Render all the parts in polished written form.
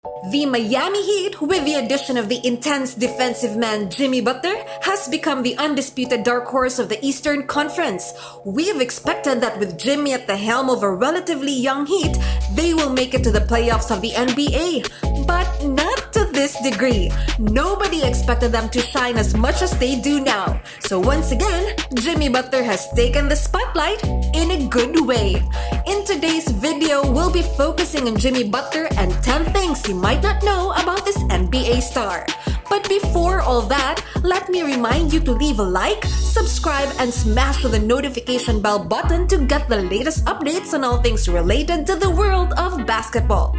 The Miami Heat, with the addition of the intense defensive man Jimmy Butler, has become the undisputed dark horse of the Eastern Conference. We've expected that with Jimmy at the helm of a relatively young Heat, they will make it to the playoffs of the NBA. But not to this degree. Nobody expected them to shine as much as they do now. So once again, Jimmy Butler has taken the spotlight in a good way. In today's video, we'll be focusing on Jimmy Butler and 10 things you might not know about this NBA star. But before all that, let me remind you to leave a like, subscribe, and smash the notification bell button to get the latest updates on all things related to the world of basketball.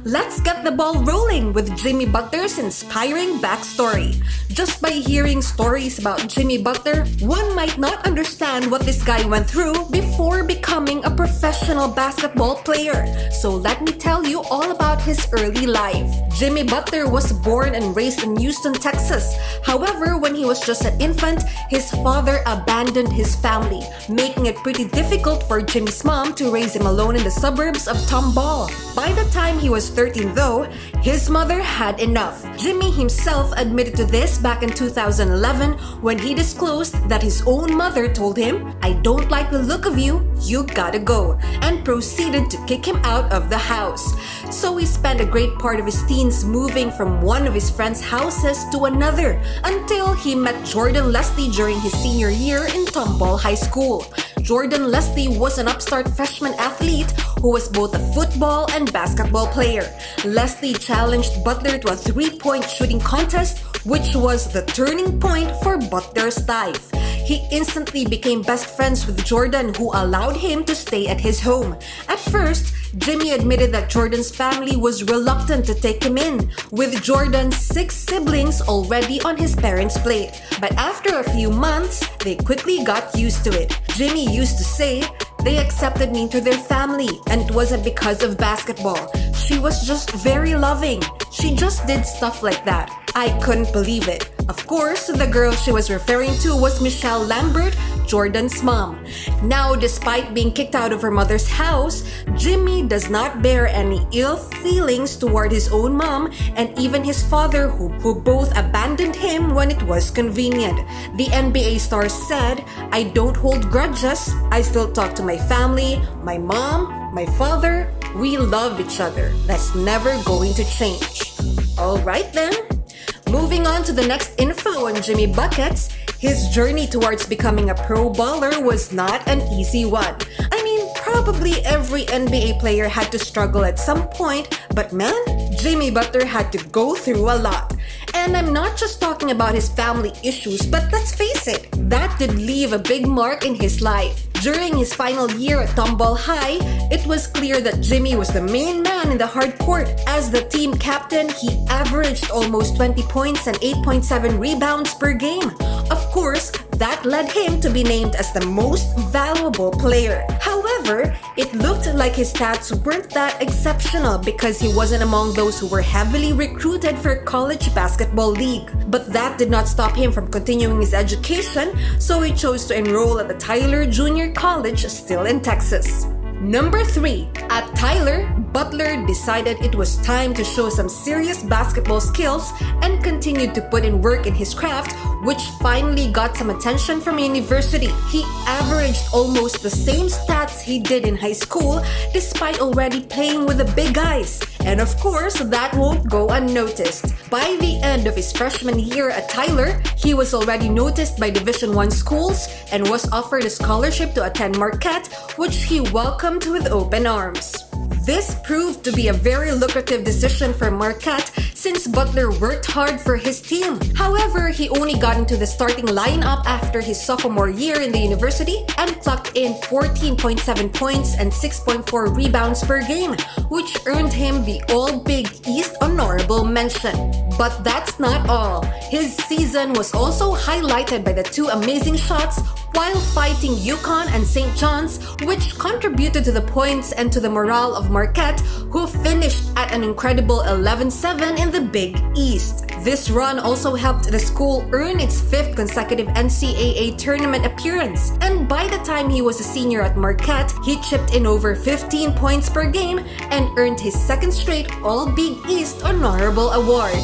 Let's get the ball rolling with Jimmy Butler's inspiring backstory. Just by hearing stories about Jimmy Butler, one might not understand what this guy went through before becoming a professional basketball player. So let me tell you all about his early life. Jimmy Butler was born and raised in Houston, Texas. However, when he was just an infant, his father abandoned his family, making it pretty difficult for Jimmy's mom to raise him alone in the suburbs of Tomball. By the time he was 13 though, his mother had enough. Jimmy himself admitted to this back in 2011 when he disclosed that his own mother told him, "I don't like the look of you, you gotta go," and proceeded to kick him out of the house. So he spent a great part of his teens moving from one of his friends' houses to another until he met Jordan Leslie during his senior year in Tomball High School. Jordan Leslie was an upstart freshman athlete who was both a football and basketball player. Leslie challenged Butler to a three-point shooting contest, which was the turning point for Butler's life. He instantly became best friends with Jordan, who allowed him to stay at his home. At first, Jimmy admitted that Jordan's family was reluctant to take him in, with Jordan's 6 siblings already on his parents' plate. But after a few months, they quickly got used to it. Jimmy used to say, "They accepted me into their family, and it wasn't because of basketball. She was just very loving. She just did stuff like that." I couldn't believe it. Of course, the girl she was referring to was Michelle Lambert, Jordan's mom. Now, despite being kicked out of her mother's house, Jimmy does not bear any ill feelings toward his own mom and even his father, who both abandoned him when it was convenient. The NBA star said, "I don't hold grudges. I still talk to my family, my mom, my father. We love each other. That's never going to change." Alright then. Moving on to the next info on Jimmy Buckets, his journey towards becoming a pro baller was not an easy one. I mean, probably every NBA player had to struggle at some point, but man, Jimmy Butler had to go through a lot. And I'm not just talking about his family issues, but let's face it, that did leave a big mark in his life. During his final year at Tomball High, it was clear that Jimmy was the main man in the hard court. As the team captain, he averaged almost 20 points and 8.7 rebounds per game. Of course, that led him to be named as the most valuable player. However, it looked like his stats weren't that exceptional because he wasn't among those who were heavily recruited for college basketball league. But that did not stop him from continuing his education, so he chose to enroll at the Tyler Junior College, still in Texas. Number 3. At Tyler, Butler decided it was time to show some serious basketball skills and continued to put in work in his craft, which finally got some attention from university. He averaged almost the same stats he did in high school despite already playing with the big guys. And of course, that won't go unnoticed. By the end of his freshman year at Tyler, he was already noticed by Division I schools and was offered a scholarship to attend Marquette, which he welcomed with open arms. This proved to be a very lucrative decision for Marquette since Butler worked hard for his team. However, he only got into the starting lineup after his sophomore year in the university and clocked in 14.7 points and 6.4 rebounds per game, which earned him the All-Big East honorable mention. But that's not all. His season was also highlighted by the 2 amazing shots while fighting UConn and St. John's, which contributed to the points and to the morale of Marquette, who finished at an incredible 11-7 in the Big East. This run also helped the school earn its 5th consecutive NCAA tournament appearance, and by the time he was a senior at Marquette, he chipped in over 15 points per game and earned his 2nd straight All-Big East Honorable Award.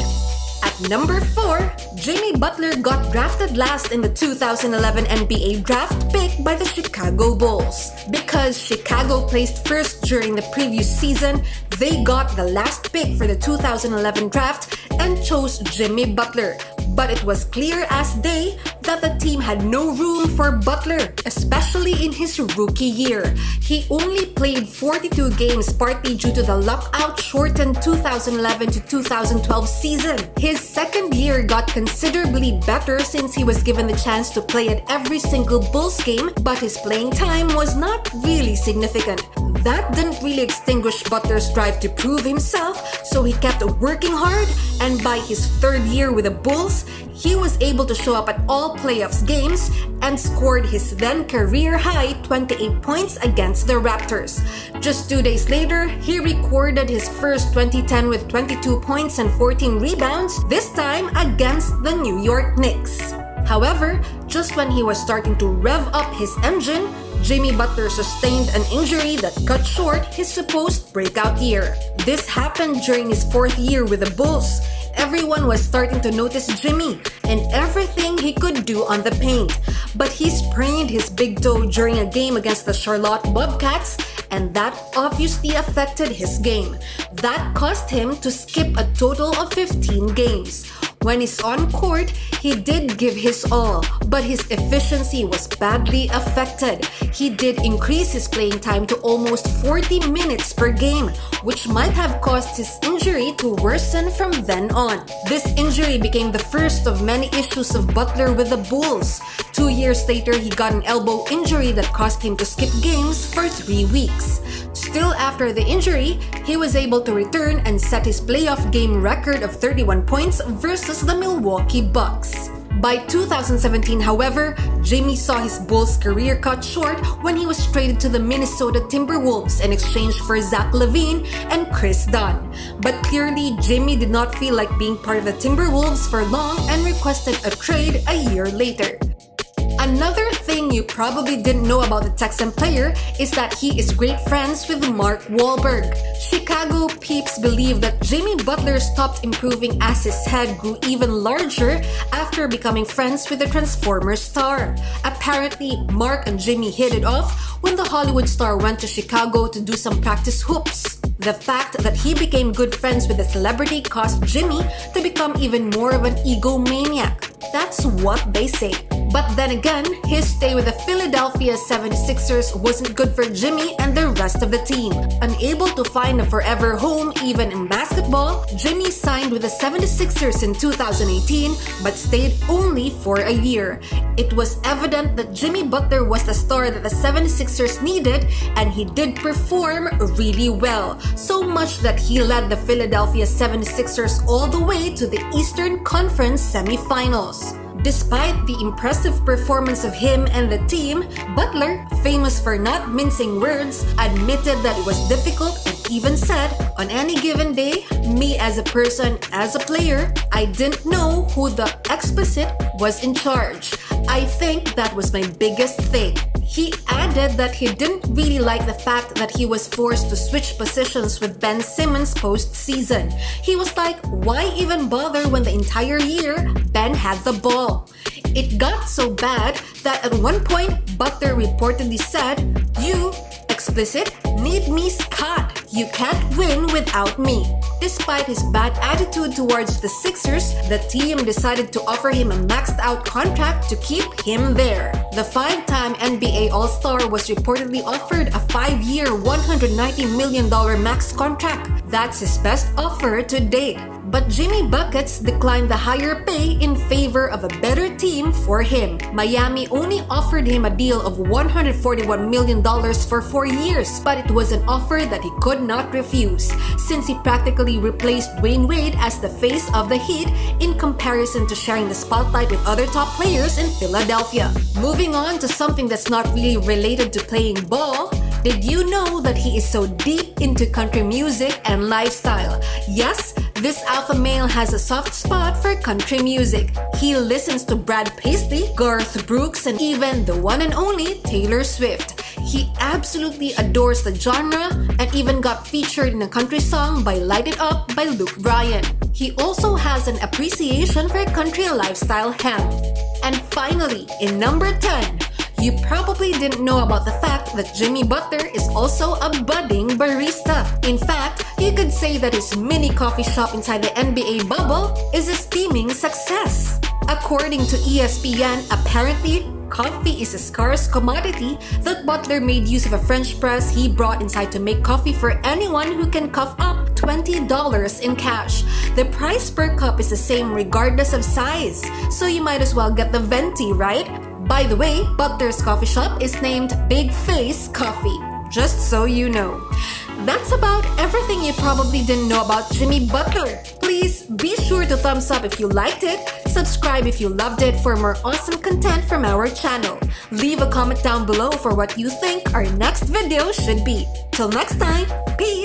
At number 4, Jimmy Butler got drafted last in the 2011 NBA draft pick by the Chicago Bulls. Because Chicago placed first during the previous season, they got the last pick for the 2011 draft and chose Jimmy Butler. But it was clear as day that the team had no room for Butler, especially in his rookie year. He only played 42 games partly due to the lockout-shortened 2011 to 2012 season. His second year got considerably better since he was given the chance to play at every single Bulls game, but his playing time was not really significant. That didn't really extinguish Butler's drive to prove himself, so he kept working hard, and by his 3rd year with the Bulls, he was able to show up at all playoffs games and scored his then career-high 28 points against the Raptors. Just 2 days later, he recorded his first 2010 with 22 points and 14 rebounds, this time against the New York Knicks. However, just when he was starting to rev up his engine, Jimmy Butler sustained an injury that cut short his supposed breakout year. This happened during his 4th year with the Bulls. Everyone was starting to notice Jimmy and everything he could do on the paint. But he sprained his big toe during a game against the Charlotte Bobcats, and that obviously affected his game. That caused him to skip a total of 15 games. When he's on court, he did give his all, but his efficiency was badly affected. He did increase his playing time to almost 40 minutes per game, which might have caused his injury to worsen from then on. This injury became the first of many issues of Butler with the Bulls. 2 years later, he got an elbow injury that caused him to skip games for 3 weeks. Still after the injury, he was able to return and set his playoff game record of 31 points versus the Milwaukee Bucks. By 2017, however, Jimmy saw his Bulls career cut short when he was traded to the Minnesota Timberwolves in exchange for Zach LaVine and Chris Dunn. But clearly, Jimmy did not feel like being part of the Timberwolves for long and requested a trade a year later. Another thing you probably didn't know about the Texan player is that he is great friends with Mark Wahlberg. Chicago peeps believe that Jimmy Butler stopped improving as his head grew even larger after becoming friends with the Transformer star. Apparently, Mark and Jimmy hit it off when the Hollywood star went to Chicago to do some practice hoops. The fact that he became good friends with the celebrity caused Jimmy to become even more of an egomaniac. That's what they say. But then again, his stay with the Philadelphia 76ers wasn't good for Jimmy and the rest of the team. Unable to find a forever home even in basketball, Jimmy signed with the 76ers in 2018 but stayed only for a year. It was evident that Jimmy Butler was the star that the 76ers needed, and he did perform really well. So much that he led the Philadelphia 76ers all the way to the Eastern Conference semifinals. Despite the impressive performance of him and the team, Butler, famous for not mincing words, admitted that it was difficult and even said, "On any given day, me as a person, as a player, I didn't know who the explicit was in charge. I think that was my biggest thing." He added that he didn't really like the fact that he was forced to switch positions with Ben Simmons post-season. He was like, why even bother when the entire year Ben had the ball? It got so bad that at one point, Butler reportedly said, "You, explicit, need me Scott. You can't win without me." Despite his bad attitude towards the Sixers, the team decided to offer him a maxed-out contract to keep him there. The 5-time NBA All-Star was reportedly offered a 5-year, $190 million max contract. That's his best offer to date. But Jimmy Buckets declined the higher pay in favor of a better team for him. Miami only offered him a deal of $141 million for 4 years, but it was an offer that he could not refuse, since he practically replaced Dwayne Wade as the face of the Heat in comparison to sharing the spotlight with other top players in Philadelphia. Moving on to something that's not really related to playing ball, Did you know that he is so deep into country music and lifestyle? Yes, this alpha male has a soft spot for country music. He listens to Brad Paisley, Garth Brooks, and even the one and only Taylor Swift. He absolutely adores the genre and even got featured in a country song by Light It Up by Luke Bryan. He also has an appreciation for country lifestyle hemp. And finally, in number 10, you probably didn't know about the fact that Jimmy Butler is also a budding barista. In fact, you could say that his mini coffee shop inside the NBA bubble is a steaming success. According to ESPN, apparently, coffee is a scarce commodity that Butler made use of a French press he brought inside to make coffee for anyone who can cough up $20 in cash. The price per cup is the same regardless of size, so you might as well get the venti, right? By the way, Butler's coffee shop is named Big Face Coffee, just so you know. That's about everything you probably didn't know about Jimmy Butler. Please be sure to thumbs up if you liked it, subscribe if you loved it for more awesome content from our channel. Leave a comment down below for what you think our next video should be. Till next time, peace!